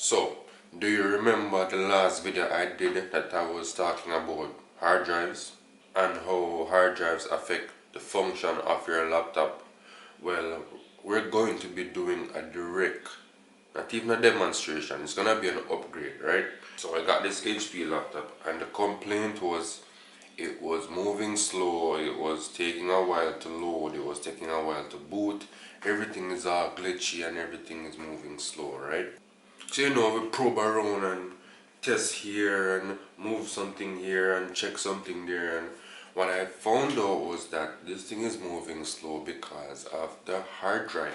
So, do you remember the last video I did that I was talking about hard drives and how hard drives affect the function of your laptop? Well, we're going to be doing a direct, not even a demonstration, it's gonna be an upgrade, right? So I got this HP laptop and the complaint was it was moving slow, it was taking a while to load, it was taking a while to boot, everything is all glitchy and everything is moving slow, right? So we probe around and test here and move something here and check something there, and what I found out was that this thing is moving slow because of the hard drive.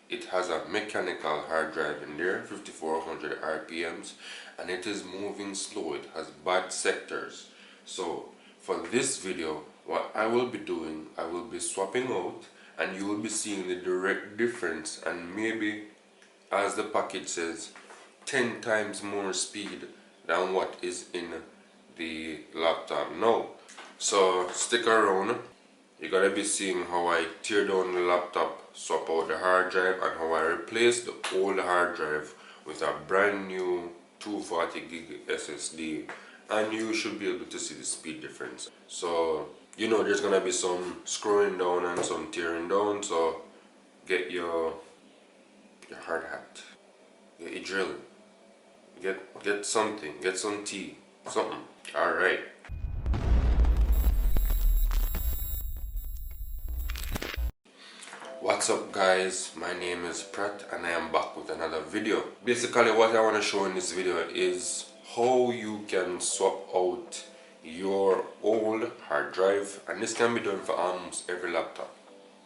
It has a mechanical hard drive in there, 5400 RPMs, and it is moving slow. It has bad sectors. So for this video, what I will be doing, I will be swapping out and you will be seeing the direct difference, and maybe, as the package says, 10 times more speed than what is in the laptop now. So stick around. You're gonna be seeing how I tear down the laptop, swap out the hard drive, and how I replace the old hard drive with a brand new 240 gig SSD, and you should be able to see the speed difference. So there's gonna be some screwing down and some tearing down, so get your hard hat, get your drill, get something, get some tea, something. Alright. What's up guys, my name is Pratt and I am back with another video. Basically what I want to show in this video is how you can swap out your old hard drive, and this can be done for almost every laptop.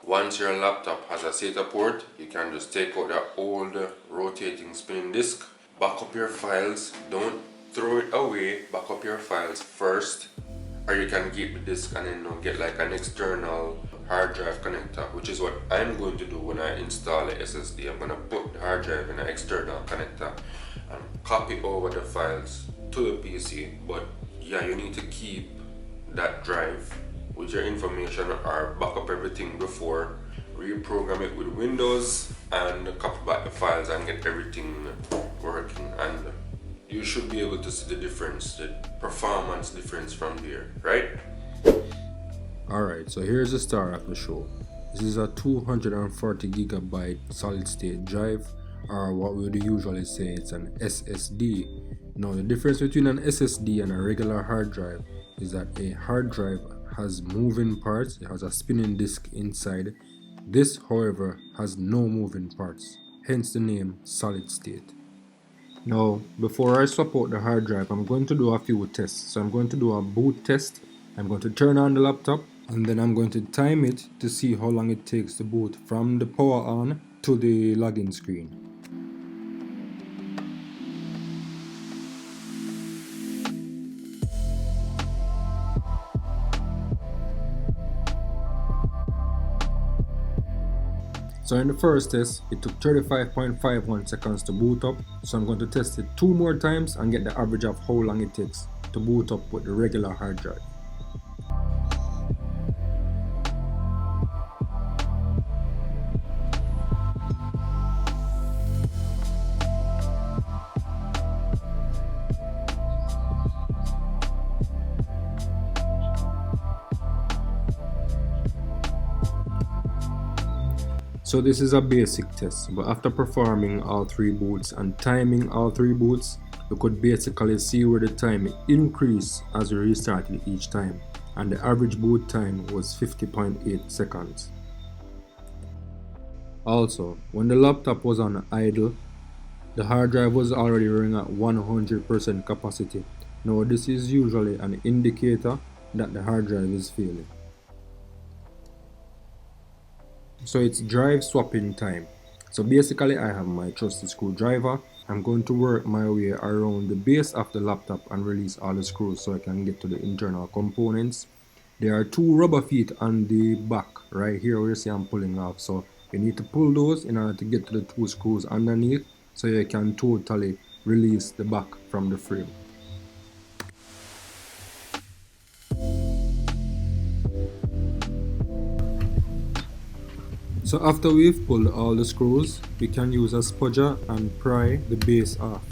Once your laptop has a SATA port, you can just take out the old rotating spinning disk, back up your files, don't throw it away, back up your files first, or you can keep the disk and then get like an external hard drive connector, which is what I'm going to do when I install the SSD. I'm going to put the hard drive in an external connector and copy over the files to the PC. But yeah, you need to keep that drive with your information or back up everything before, reprogram it with Windows and copy back the files and get everything working, and you should be able to see the difference, the performance difference from there, right? Alright, so here's the star of the show. This is a 240 gigabyte solid state drive, or what we would usually say it's an SSD. Now the difference between an SSD and a regular hard drive is that a hard drive has moving parts, it has a spinning disk inside. This, however, has no moving parts, hence the name solid state. Now, before I swap out the hard drive, I'm going to do a few tests. So I'm going to do a boot test. I'm going to turn on the laptop, and then I'm going to time it to see how long it takes to boot from the power on to the login screen. So in the first test, it took 35.51 seconds to boot up. So I'm going to test it 2 more times and get the average of how long it takes to boot up with the regular hard drive. So this is a basic test, but after performing all 3 boots and timing all 3 boots, you could basically see where the time increased as we restarted each time, and the average boot time was 50.8 seconds. Also, when the laptop was on idle, the hard drive was already running at 100% capacity. Now this is usually an indicator that the hard drive is failing. So it's drive swapping time. So basically I have my trusty screwdriver. I'm going to work my way around the base of the laptop and release all the screws so I can get to the internal components. There are 2 rubber feet on the back right here where you see I'm pulling off. So you need to pull those in order to get to the 2 screws underneath so you can totally release the back from the frame. So after we've pulled all the screws, we can use a spudger and pry the base off.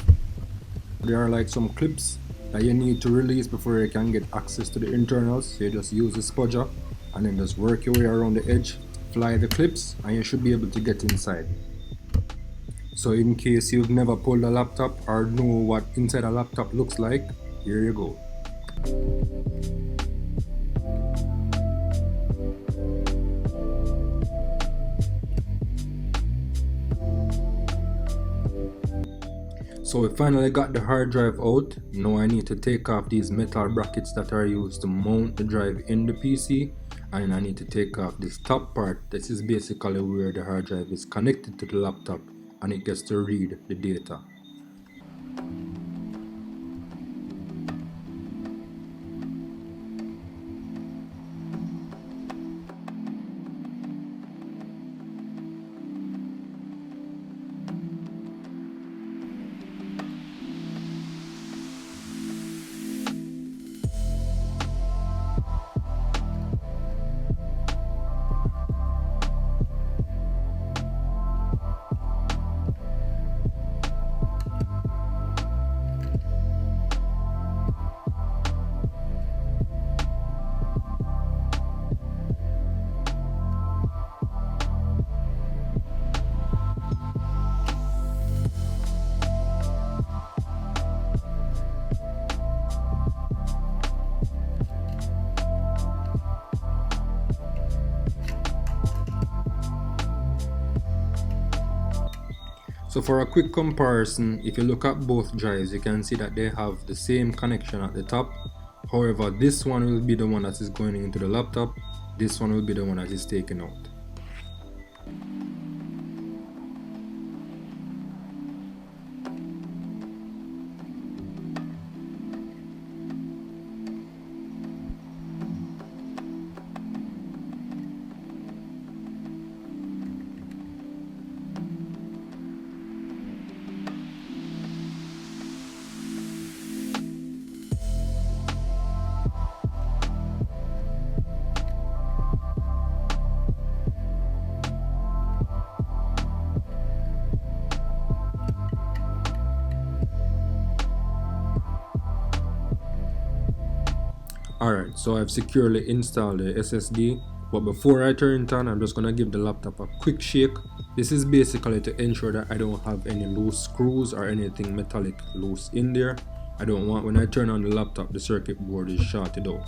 There are like some clips that you need to release before you can get access to the internals. So you just use the spudger and then just work your way around the edge, fly the clips, and you should be able to get inside. So in case you've never pulled a laptop or know what inside a laptop looks like, here you go. So we finally got the hard drive out. Now I need to take off these metal brackets that are used to mount the drive in the PC, and I need to take off this top part. This is basically where the hard drive is connected to the laptop and it gets to read the data. So for a quick comparison, if you look at both drives, you can see that they have the same connection at the top. However, this one will be the one that is going into the laptop. This one will be the one that is taken out. Alright, so I've securely installed the SSD, but before I turn it on, I'm just gonna give the laptop a quick shake. This is basically to ensure that I don't have any loose screws or anything metallic loose in there. I don't want, when I turn on the laptop, the circuit board is shorted out.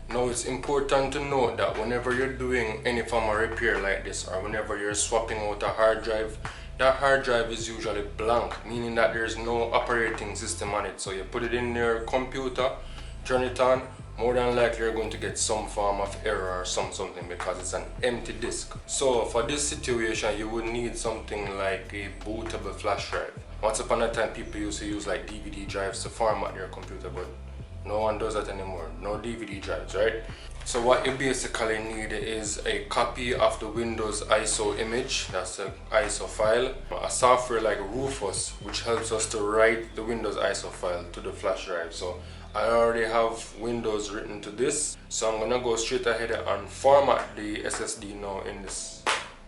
Now it's important to note that whenever you're doing any form of repair like this, or whenever you're swapping out a hard drive, that hard drive is usually blank, meaning that there's no operating system on it. So you put it in your computer, turn it on, more than likely you're going to get some form of error or something because it's an empty disk. So for this situation, you would need something like a bootable flash drive. Once upon a time, people used to use like DVD drives to format their computer, but no one does that anymore. No DVD drives, right? So what you basically need is a copy of the Windows ISO image, that's the ISO file, a software like Rufus, which helps us to write the Windows ISO file to the flash drive. So I already have Windows written to this, so I'm gonna go straight ahead and format the SSD now in this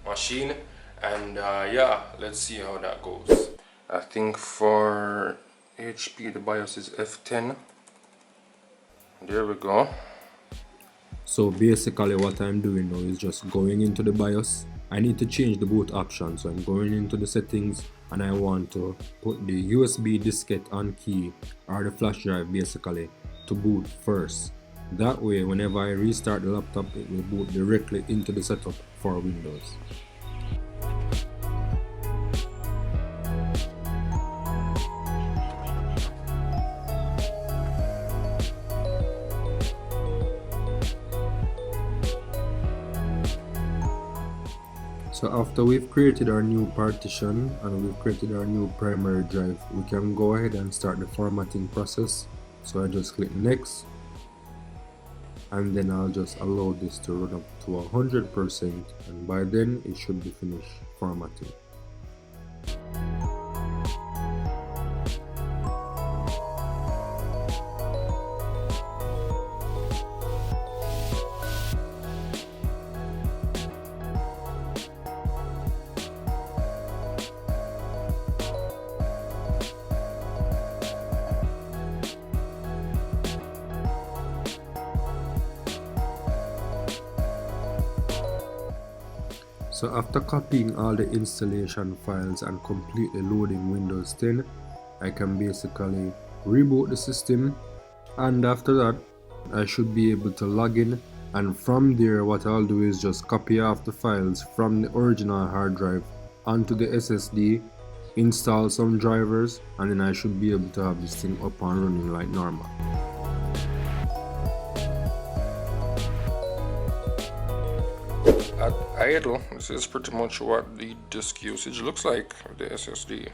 machine, and yeah, let's see how that goes. I think for HP the BIOS is F10. There we go. So basically what I'm doing now is just going into the BIOS. I need to change the boot option, so I'm going into the settings and I want to put the USB diskette on key, or the flash drive basically, to boot first. That way whenever I restart the laptop, it will boot directly into the setup for Windows. So after we've created our new partition and we've created our new primary drive, we can go ahead and start the formatting process. So I just click next, and then I'll just allow this to run up to 100%, and by then it should be finished formatting. So after copying all the installation files and completely loading Windows 10, I can basically reboot the system, and after that I should be able to log in, and from there what I'll do is just copy off the files from the original hard drive onto the SSD, install some drivers, and then I should be able to have this thing up and running like normal. At idle, this is pretty much what the disk usage looks like with the SSD.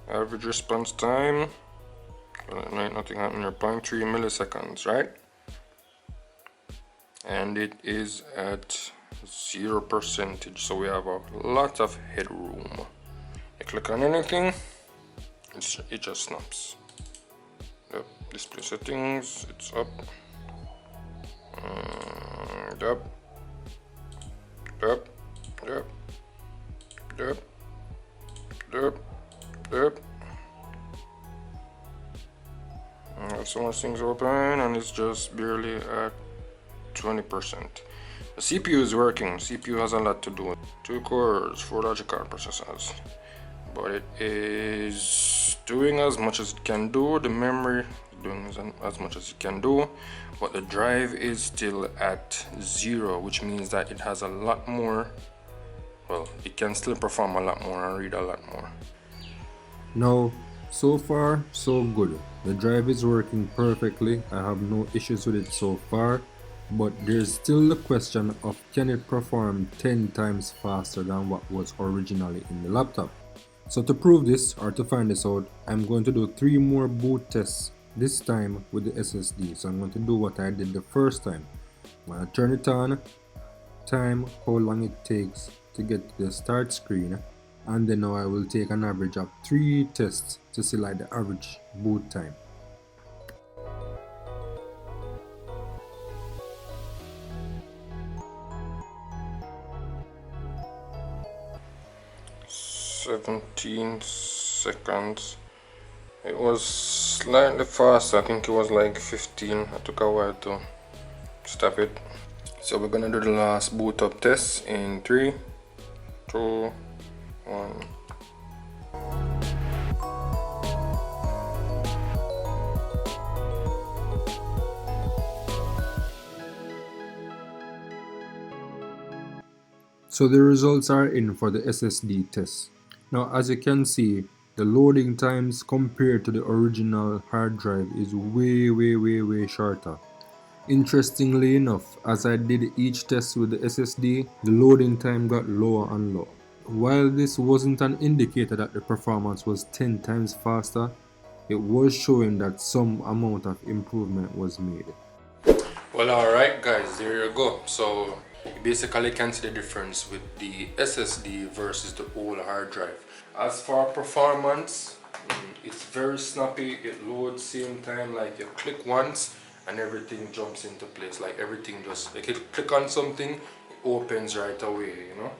Average response time, nothing happened here, 0.3 milliseconds, right? And it is at 0%, so we have a lot of headroom. You click on anything, it just snaps. Yep, display settings, it's up. Yep. So much things open, and it's just barely at 20%. The CPU is working. CPU has a lot to do. 2 cores, 4 logic card processors, but it is doing as much as it can do. The memory doing as much as it can do, but the drive is still at 0, which means that it has a lot more. Well, it can still perform a lot more and read a lot more. Now, so far so good. The drive is working perfectly. I have no issues with it so far, but there's still the question of, can it perform 10 times faster than what was originally in the laptop? So to prove this, or to find this out, I'm going to do 3 more boot tests, this time with the SSD. So I'm going to do what I did the first time. I'm going to turn it on, time, how long it takes to get to the start screen, and then now I will take an average of 3 tests to see like the average boot time. "17 seconds. It was slightly fast. I think it was like 15. It took a while to stop it. So we're gonna do the last boot up test in 3, 2, 1. So the results are in for the SSD test. Now as you can see, the loading times compared to the original hard drive is way shorter. Interestingly enough, as I did each test with the SSD, the loading time got lower and lower. While this wasn't an indicator that the performance was 10 times faster, it was showing that some amount of improvement was made. Well, alright guys, there you go. So you basically can see the difference with the SSD versus the old hard drive. As for performance, it's very snappy. It loads same time, like you click once and everything jumps into place. Like everything just, like you click on something, it opens right away, you know.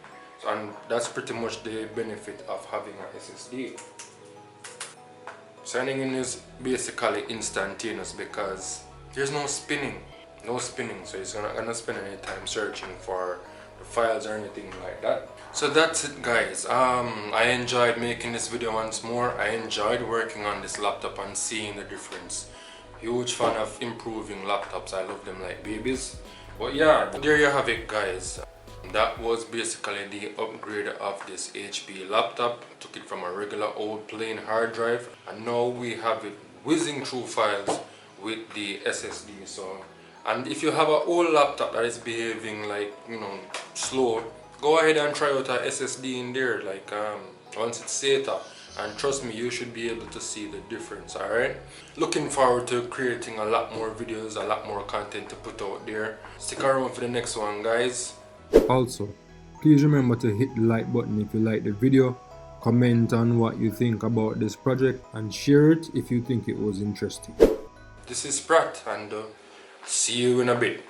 So, and that's pretty much the benefit of having an SSD. Signing in is basically instantaneous because there's no spinning, so it's not gonna spend any time searching for the files or anything like that. So that's it guys. I enjoyed making this video once more. I enjoyed working on this laptop and seeing the difference. Huge fan of improving laptops. I love them like babies. But yeah, there you have it guys. That was basically the upgrade of this HP laptop. Took it from a regular old plain hard drive, and now we have it whizzing through files with the SSD. So, and if you have an old laptop that is behaving like, you know, slow, go ahead and try out a SSD in there, like once it's SATA, and trust me, you should be able to see the difference. Alright, looking forward to creating a lot more videos, a lot more content to put out there. Stick around for the next one, guys. Also, please remember to hit the like button if you like the video, comment on what you think about this project, and share it if you think it was interesting. This is Pratt, and see you in a bit.